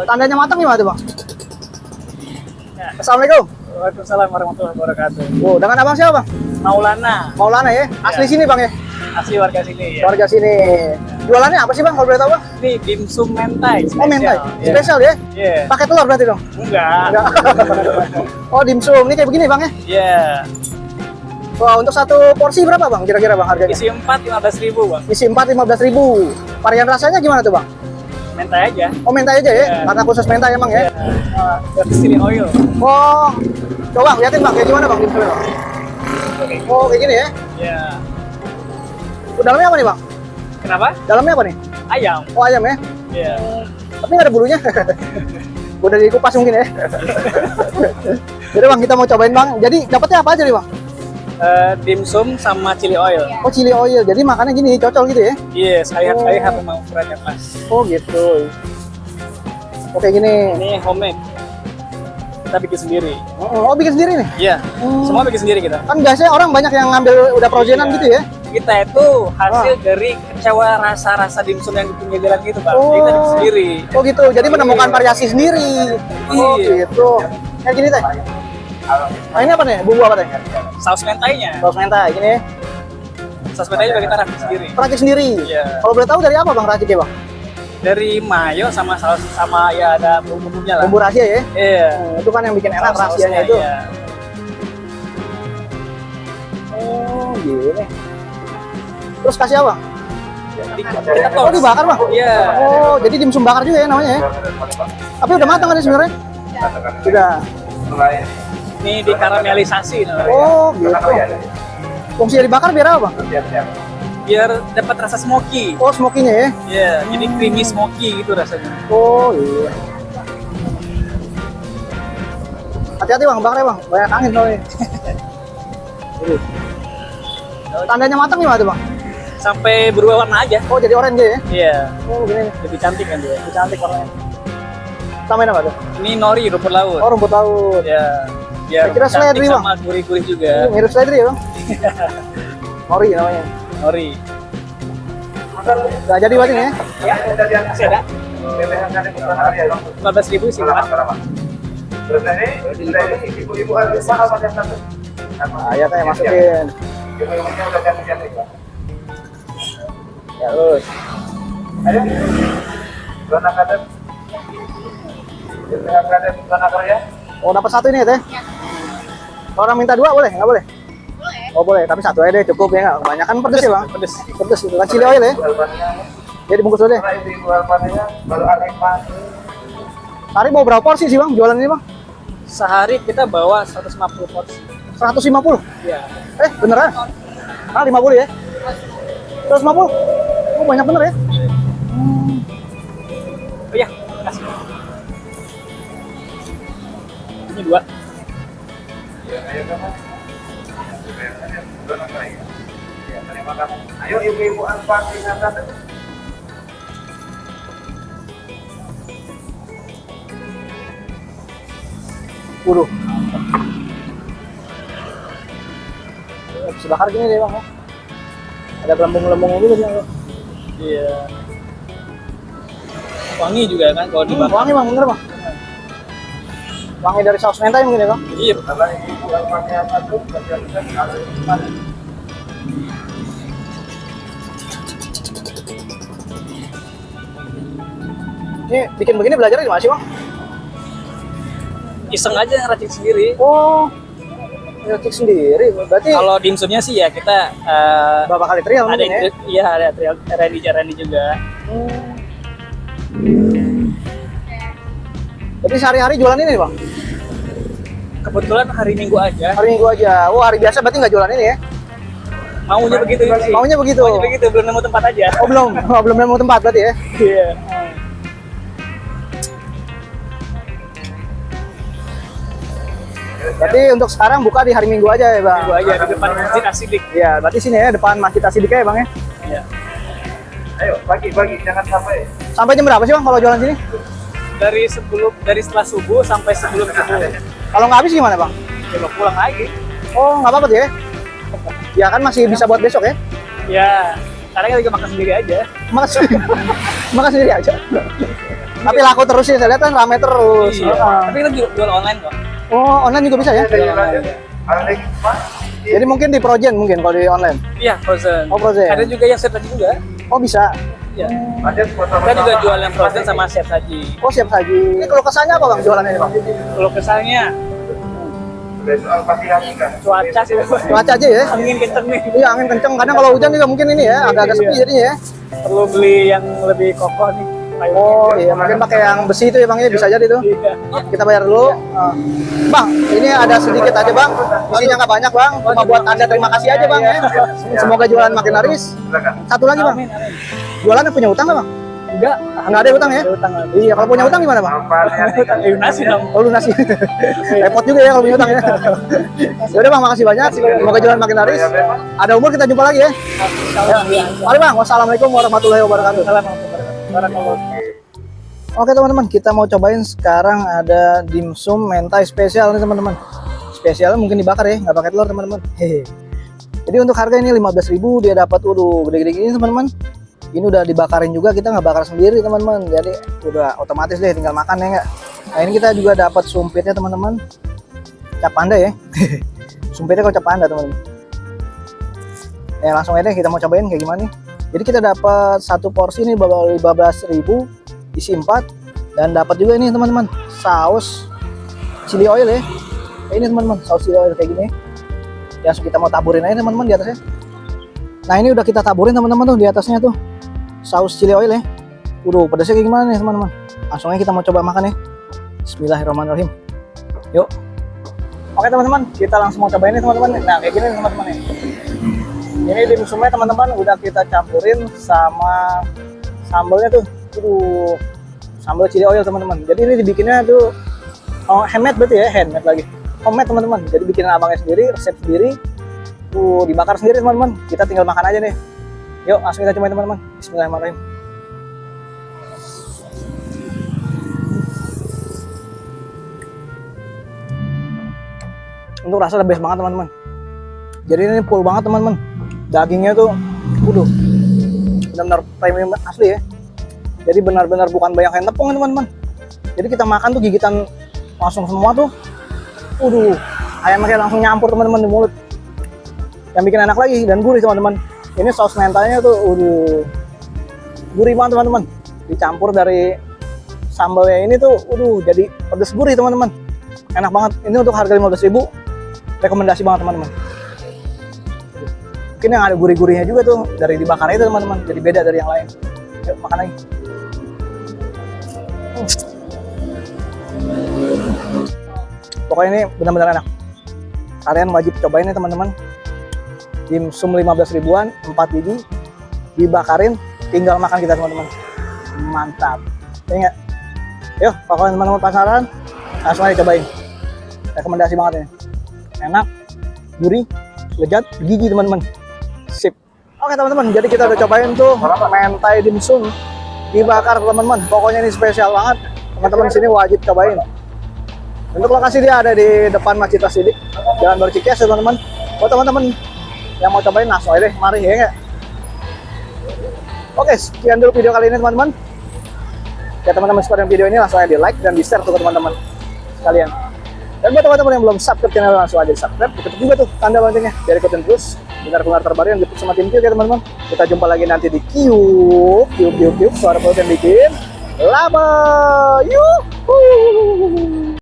Tandanya matang gimana tuh bang? Ya. Assalamualaikum. Waalaikumsalam warahmatullahi wabarakatuh. Oh, dengan abang siapa bang? Maulana, Maulana ya? Asli sini bang ya? asli warga sini ya. Warga sini. Jualannya apa sih bang kalau boleh tahu bang? Ini dimsum mentai. Oh mentai, Ya. spesial ya? Iya. Pakai telur berarti dong? Enggak. Enggak. Oh dimsum, ini kayak begini bang ya? Iya. Wah untuk satu porsi berapa bang kira-kira bang harganya? Isi 4 15.000 bang. Isi 4 15.000. Varian rasanya gimana tuh bang? Mentai aja. Oh mentai aja ya? Iya. Karena khusus mentai emang ya? Chili oil. Oh, coba liatin bang kayak gimana bang dimsumnya bang? Oh kayak gini ya? Iya. Dalamnya apa nih bang? Kenapa? Dalamnya apa nih? Ayam. Oh ayam ya? Iya. Tapi nggak ada bulunya. Udah dikupas mungkin ya. Jadi bang kita mau cobain bang. Jadi dapetnya apa aja nih bang? Dimsum sama chili oil. Oh chili oil. Jadi makannya gini cocol gitu ya? Yes, saya Oh. memang ukurannya pas. Oh gitu. Oke gini. Ini homemade. Kita bikin sendiri. Oh bikin sendiri nih? Iya. Hmm. Semua bikin sendiri kita. Kan biasanya orang banyak yang ngambil udah frozenan Iya. gitu ya? Kita itu hasil dari kecewa rasa-rasa dimsum yang di pinggir jalan gitu, Pak. Oh. Kita bikin sendiri. Oh gitu. Jadi menemukan variasi sendiri. Oh Iya. gitu. Kayak gini teh. Nah ini apa nih? Bumbu apa teh? Saus mentainya. Saus mentai gini. Saus mentai juga kita racik sendiri. Racik sendiri. Iya. Kalau boleh tahu dari apa bang raciknya bang? Dari mayo sama saus sama ya ada bumbu-bumbunya lah. Bumbu rahasia ya? Iya. Itu kan yang bikin enak Saus-sausnya, rahasianya itu. iya. Oh gini. Terus kasih apa? Kita Oh toast. dibakar bang? Iya. Oh jadi dimsum bakar juga ya namanya ya? Tapi udah matang kan ini sebenarnya? Sudah. Ini dikaramelisasi namanya. Oh gitu. Fungsinya dibakar biar apa bang? Biar dapat rasa smoky. Oh smokinya ya? Iya, jadi creamy smoky gitu rasanya. Oh iya. Hati-hati bang, bakarnya bang. Banyak angin soalnya. Tandanya matang gimana tuh bang? Sampai berubah warna aja. Oh jadi orange ya? Iya. Oh begini nih. Lebih cantik kan dia. Lebih cantik warnanya. Tambahin apa tuh? Ini nori rumput laut. Oh rumput laut. Ya. Biar Saya kira cantik seledri, Bang. sama gurih-gurih juga. Mirip seledri ya bang? Nori namanya. Nori. Gak jadi buat ini ya? Masih ada? 15.000 sih, Mas. Nah, ya saya masukin. Ya terus. Oh dapat satu ini ya teh? Kalau orang minta dua boleh? Nggak boleh? Boleh. Oh boleh, tapi satu aja deh cukup ya nggak? Kebanyakan pedes ya bang? Pedes. Pedes, bukan chili oil ya? Jadi bungkus dulu deh. Hari mau berapa porsi sih bang jualan ini bang? Sehari kita bawa 150 porsi. 150? Iya. Beneran? Ah 50 ya? 150? Oh banyak bener ya? Oh iya, kasih. Ini dua. Ayo ibu-ibu Anfar ingatkan. Waduh. Bisa bakar gini deh bang ya? Ada gelembung-gelembungnya juga sih bang. Iya. Wangi juga kan kalau dibakar. Wangi bang, bener bang. Wangi dari saus mentai mungkin ya bang? Iya. Kalau ibu Anfarnya satu, bagian harus Ini bikin begini belajar di mana sih bang? Iseng aja ngeracik sendiri. Oh, nyelcik sendiri. Berarti Kalau dimsumnya sih ya kita berapa kali trial ada mungkin ya? iya ada trial Randy juga. Jadi sehari-hari jualan ini bang? Kebetulan hari Minggu aja. Hari Minggu aja. Oh hari biasa berarti nggak jualan ini ya? Maunya begitu sih. Maunya begitu? Maunya begitu, belum nemu tempat aja. Oh belum? Oh, belum nemu tempat berarti ya? Iya. Berarti untuk sekarang buka di hari Minggu aja ya bang? Minggu aja di depan Masjid Asidik. Iya, berarti sini ya depan Masjid Asidika ya bang ya? Iya. Ayo pagi-pagi jangan sampai. Sampai jam berapa sih bang kalau jualan sini? Dari setelah subuh sampai sebelum subuh. Kalau nggak habis gimana bang? Coba pulang lagi. Oh nggak apa-apa tuh ya? Ya kan masih bisa buat besok ya? Ya, karena kita juga makan sendiri aja. Makan sendiri aja. Tapi laku terus sih, saya lihat kan rame terus. Iya. Heeh. Tapi kita jual online kok. Oh, online juga bisa ya? Ada yang lanjut. Ada lagi Pak? Jadi mungkin di Progen mungkin kalau di online. Iya, frozen. Oh, frozen. Ada juga yang set saji juga. Oh, bisa. Iya. Lanjut foto Kita juga jual yang frozen sama set saji. Oh, siap saji. Ini kalau kesannya apa Bang jualannya ini, Bang? Kalau kesannya Udah soal pasti hati kan. cuaca sih. Cuaca aja ya. Angin kenceng nih. Iya, angin kenceng. Kadang kalau hujan juga mungkin ini ya, agak-agak sepi jadinya ya. Perlu beli yang lebih kokoh nih. Kayu. Oh, iya, mungkin pakai yang besi itu ya, Bang ya, bisa jadi tuh. Iya. Kita bayar dulu. Bang, ini ada sedikit aja Bang. Isinya nggak banyak Bang. Cuma buat Anda terima kasih aja Bang ya. Semoga jualan makin laris. Silakan. Satu lagi Bang. Amin, amin. Jualannya punya utang nggak Bang? Enggak. Nggak ada utang ya? Ada utang. Iya, kalau punya utang gimana Bang? Manfaatnya nih kan. Lunasi dong. Oh, lunasi. Repot juga ya kalau punya utang ya. Yaudah Bang, makasih banyak. Semoga jualan makin laris. Ada umur kita jumpa lagi ya. Mari Bang. Wassalamualaikum warahmatullahi wabarakatuh. Oke teman-teman, kita mau cobain sekarang ada dimsum mentai spesial nih teman-teman. Spesialnya mungkin dibakar ya, nggak pakai telur teman-teman. Hehe. Jadi untuk harga ini 15.000 dia dapat gede-gede gini teman-teman. Ini udah dibakarin juga, kita nggak bakar sendiri teman-teman. Jadi udah otomatis deh, tinggal makan ya nggak. Nah ini kita juga dapat sumpitnya teman-teman. Cap panda ya. Sumpitnya kalau cap panda teman-teman. Ya langsung aja deh kita mau cobain kayak gimana nih. Jadi kita dapat satu porsi ini 15.000 isi 4 dan dapat juga ini teman-teman saus chili oil ya. Ini teman-teman saus chili oil kayak gini. Yang kita mau taburin aja teman-teman di atasnya. Nah ini udah kita taburin teman-teman tuh di atasnya tuh saus chili oil ya. Pedasnya kayak gimana nih teman-teman? Langsung aja kita mau coba makan ya. Bismillahirrahmanirrahim. Yuk. Oke teman-teman, kita langsung mau cobain nih teman-teman. Nah kayak gini teman-teman ya. Ini dimsumnya teman-teman udah kita campurin sama sambalnya tuh. Sambal chili oil teman-teman. Jadi ini dibikinnya tuh handmade berarti ya, handmade lagi. Homemade teman-teman. Jadi bikin abangnya sendiri, resep sendiri. Dibakar sendiri teman-teman. Kita tinggal makan aja nih. Yuk, langsung kita cobain teman-teman. Bismillahirrahmanirrahim. Untuk rasa the best banget teman-teman. Jadi ini full banget teman-teman. Dagingnya tuh benar-benar premium asli ya. Jadi benar-benar bukan banyak yang tepung teman-teman. Jadi kita makan tuh gigitan langsung semua tuh. Ayamnya langsung nyampur teman-teman di mulut. Yang bikin enak lagi dan gurih teman-teman. Ini saus mentanya tuh gurih banget teman-teman. Dicampur dari sambalnya ini tuh jadi pedes gurih teman-teman. Enak banget. Ini untuk harga 15.000. Rekomendasi banget teman-teman. Mungkin yang ada gurih-gurihnya juga tuh dari dibakarnya itu teman-teman. Jadi beda dari yang lain. Yuk makan lagi. Pokoknya ini benar-benar enak. Kalian wajib cobain nih teman-teman. Dimsum 15 ribuan, 4 biji, dibakarin, tinggal makan kita teman-teman. Mantap. Ingat. Yuk, pokoknya teman-teman penasaran, langsung aja cobain. Rekomendasi banget ini. Enak, gurih, lezat, gigi teman-teman. Sip. Oke teman-teman, jadi kita udah cobain tuh mentai dimsum dibakar teman-teman. Pokoknya ini spesial banget. Teman-teman di sini wajib cobain. Untuk lokasi dia ada di depan Masjid Tasdiq, Jalan Baru Cikeas ya teman-teman. Buat teman-teman yang mau cobain langsung aja deh, mari ya nggak? Oke, sekian dulu video kali ini teman-teman. Ya teman-teman suka dengan video ini langsung aja di like dan di share tuh ke teman-teman sekalian. Dan buat teman-teman yang belum subscribe channel langsung aja di subscribe. Diketuk juga tuh tanda loncengnya biar ikutin terus benar-benar terbaru yang gitu sama tim Q ya teman-teman. Kita jumpa lagi nanti di Q suara perut yang bikin lama. Yuk.